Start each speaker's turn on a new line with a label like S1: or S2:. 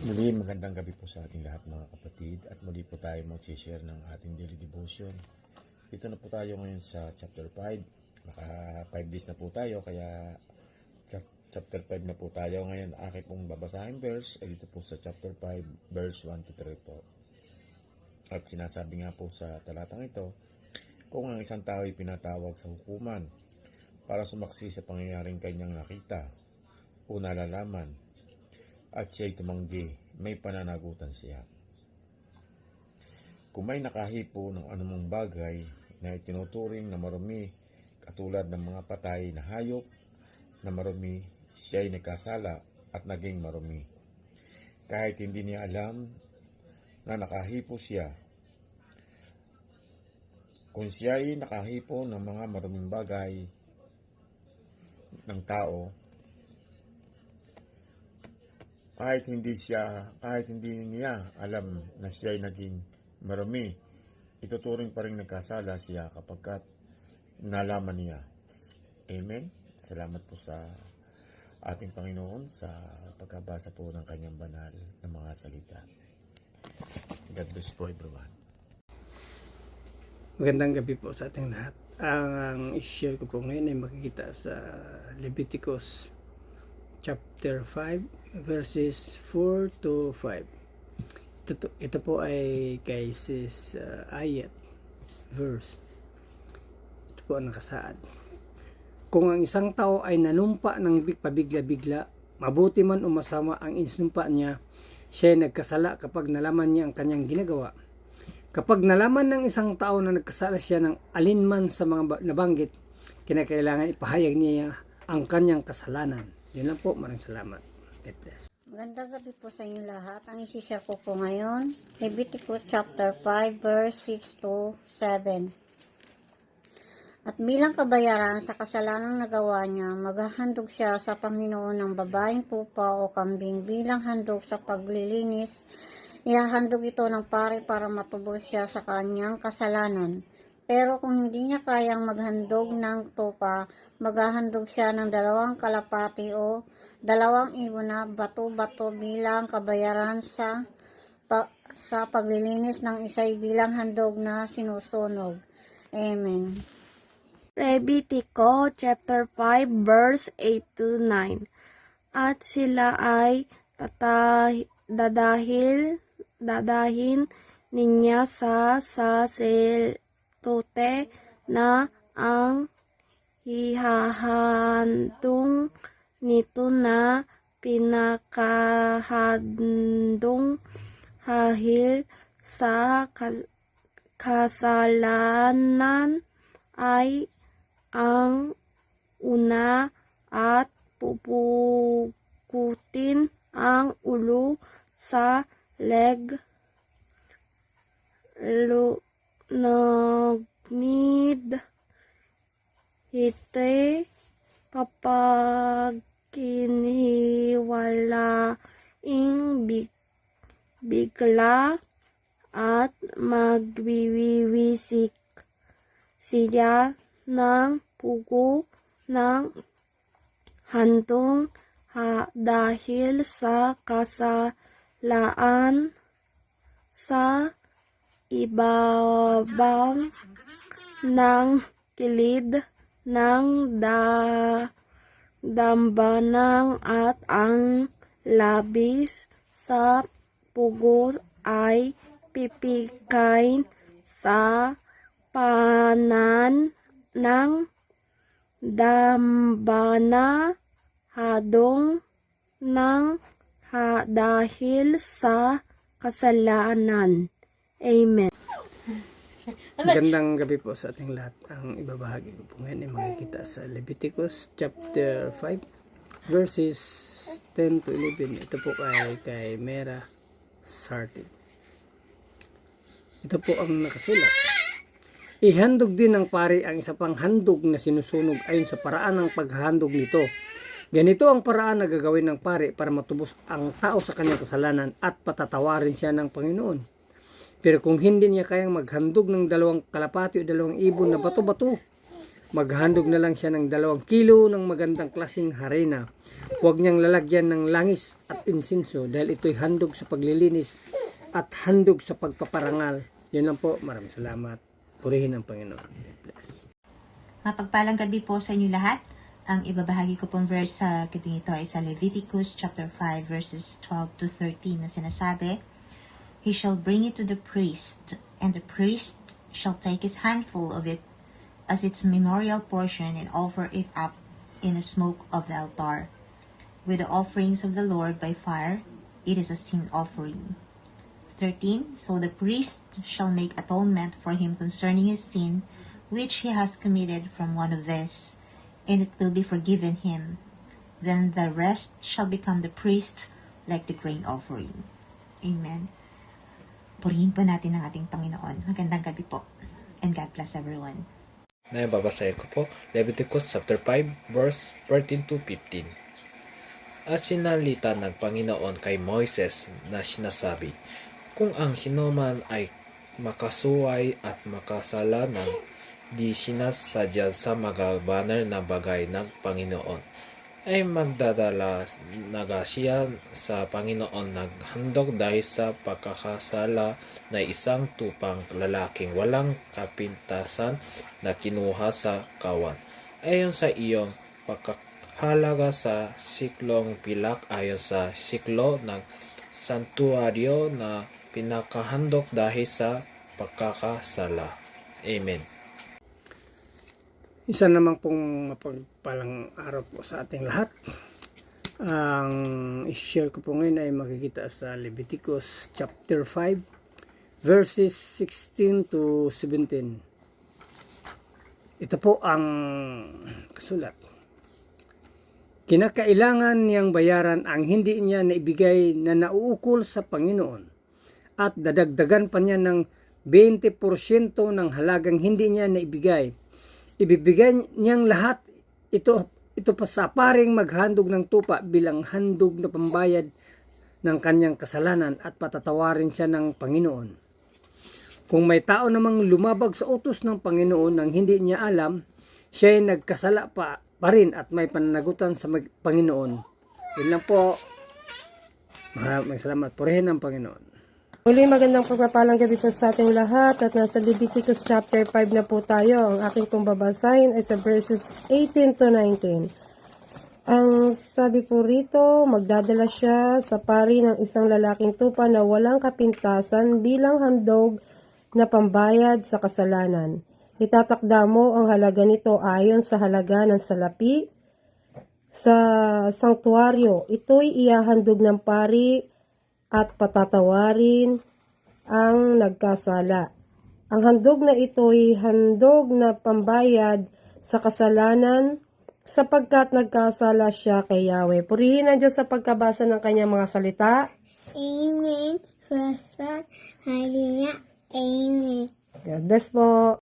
S1: Muli, magandang gabi po sa ating lahat mga kapatid at muli po tayo mag-share ng ating daily devotion. Dito na po tayo ngayon sa chapter 5. Naka 5 days na po tayo kaya chapter 5 na po tayo ngayon. Aking pong babasahin verse ay dito po sa chapter 5 verse 1 to 3 po. At sinasabi nga po sa talatang ito, kung ang isang tao ay pinatawag sa hukuman para sumaksi sa pangyayaring kanyang nakita o nalalaman, at siya'y tumanggi, may pananagutan siya. Kung may nakahipo ng anumang bagay na itinuturing na marumi, katulad ng mga patay na hayop na marumi, siya'y nagkasala at naging marumi. Kahit hindi niya alam na nakahipo siya. Kung siya'y nakahipo ng mga maruming bagay ng tao, kahit hindi niya alam na siya ay naging marumi, ituturing pa rin nagkasala siya kapag nalaman niya. Amen. Salamat po sa ating Panginoon sa pagkabasa po ng kanyang banal na mga salita. God bless po everyone.
S2: Magandang gabi po sa ating lahat. Ang i-share ko po ngayon ay makikita sa Leviticus chapter 5 verses 4 to 5. Ito po ay kay sis ayat verse. Ito po ang nakasaad. Kung ang isang tao ay nanumpa ng pabigla-bigla, mabuti man o masama ang inumpa niya, siya ay nagkasala kapag nalaman niya ang kanyang ginagawa. Kapag nalaman ng isang tao na nagkasala siya ng alinman sa mga nabanggit, kinakailangan ipahayag niya ang kanyang kasalanan. Yun lang po, maraming salamat. God bless.
S3: Magandang gabi po sa inyo lahat. Ang isi-share ko po ngayon, Leviticus chapter 5 verse 6 to 7. At bilang kabayaran sa kasalanang nagawa niya, maghahandog siya sa Panginoon ng babaeng pupa o kambing bilang handog sa paglilinis. Ihahandog ito ng pari para matubos siya sa kanyang kasalanan. Pero kung hindi niya kayang maghandog ng tupa, maghahandog siya ng 2 kalapati o 2 ibon na bato-bato bilang kabayaran sa paglilinis ng isa'y bilang handog na sinusunog. Amen.
S4: Levitico chapter 5 verse 8 to 9. At sila ay dadahin niya sa tote na ang hihahandong nito na pinakahandong hahil sa kasalanan ay ang una at pupukutin ang ulo sa leg nagnid hite kapag kiniwalaing bigla at magwiwisik siya ng pugo ng handong dahil sa kasalaan sa ibabaw ng kilid ng dambanang at ang labis sa pugo ay pipikain sa panan ng dambana hadong ng dahil sa kasalanan. Amen.
S2: Magandang gabi po sa ating lahat. Ang ibabahagi ko po ngayon ay makikita sa Leviticus chapter 5 verses 10 to 11. Ito po kay Mera Sartin. Ito po ang nakasulat. Ihandog din ng pari ang isa pang handog na sinusunog ayon sa paraan ng paghahandog nito. Ganito ang paraan na gagawin ng pari para matubos ang tao sa kanyang kasalanan at patatawarin siya ng Panginoon. Pero kung hindi niya kayang maghandog ng 2 kalapati o 2 ibon na bato-bato, maghandog na lang siya ng 2 kilo ng magandang klaseng harina huwag niyang lalagyan ng langis at insinso dahil ito'y handog sa paglilinis at handog sa pagpaparangal. Yun lang po. Maraming salamat. Purihin ang Panginoon. God bless.
S5: Mapagpalang gabi po sa inyo lahat. Ang ibabahagi ko pong verse sa gabi ito ay sa Leviticus chapter 5 verses 12 to 13 na sinasabi, "He shall bring it to the priest, and the priest shall take his handful of it as its memorial portion and offer it up in the smoke of the altar. With the offerings of the Lord by fire, it is a sin offering." 13. "So the priest shall make atonement for him concerning his sin, which he has committed from one of these, and it will be forgiven him. Then the rest shall become the priest like the grain offering." Amen. Purihin po natin ang ating Panginoon. Magandang gabi po. And God bless everyone.
S6: Na babasahin ko po, Leviticus chapter 5, verse 13 to 15. At sinalita ng Panginoon kay Moises na sinasabi, "Kung ang sinuman ay makasuway at makasala ng di sinasadya sa magabanal na bagay ng Panginoon, ay magdadala naga siya sa Panginoon naghandog dahil sa pagkakasala na isang tupang lalaking walang kapintasan na kinuha sa kawan. Ayon sa iyong pagkahalaga sa siklong pilak ayon sa siklo ng santuaryo na pinakahandog dahil sa pagkakasala." Amen.
S2: Isa naman pong mapagpalang araw po sa ating lahat. Ang i-share ko po ngayon ay makikita sa Leviticus chapter 5 verses 16 to 17. Ito po ang kasulat. "Kinakailangan niyang bayaran ang hindi niya naibigay na nauukol sa Panginoon at dadagdagan pa niya ng 20% ng halagang hindi niya naibigay. Ibibigay niyang lahat ito pa sa paring maghandog ng tupa bilang handog na pambayad ng kanyang kasalanan at patatawarin siya ng Panginoon. Kung may tao namang lumabag sa utos ng Panginoon nang hindi niya alam, siya ay nagkasala pa rin at may pananagutan sa Panginoon." Yun lang po. Maraming salamat. Purihin ang Panginoon.
S7: Muli magandang pagpapalang gabi po sa ating lahat at nasa Leviticus chapter 5 na po tayo. Ang aking pong babasahin ay sa verses 18 to 19. Ang sabi po rito, magdadala siya sa pari ng isang lalaking tupa na walang kapintasan bilang handog na pambayad sa kasalanan. Itatakda mo ang halaga nito ayon sa halaga ng salapi sa sanktuaryo. Ito'y ihahandog ng pari at patatawarin ang nagkasala. Ang handog na ito'y handog na pambayad sa kasalanan sapagkat nagkasala siya kay Yahweh. Purihin ang Diyos sa pagkabasa ng kanyang mga salita.
S3: Amen. Praise God. Hallelujah. Amen.
S7: God bless po.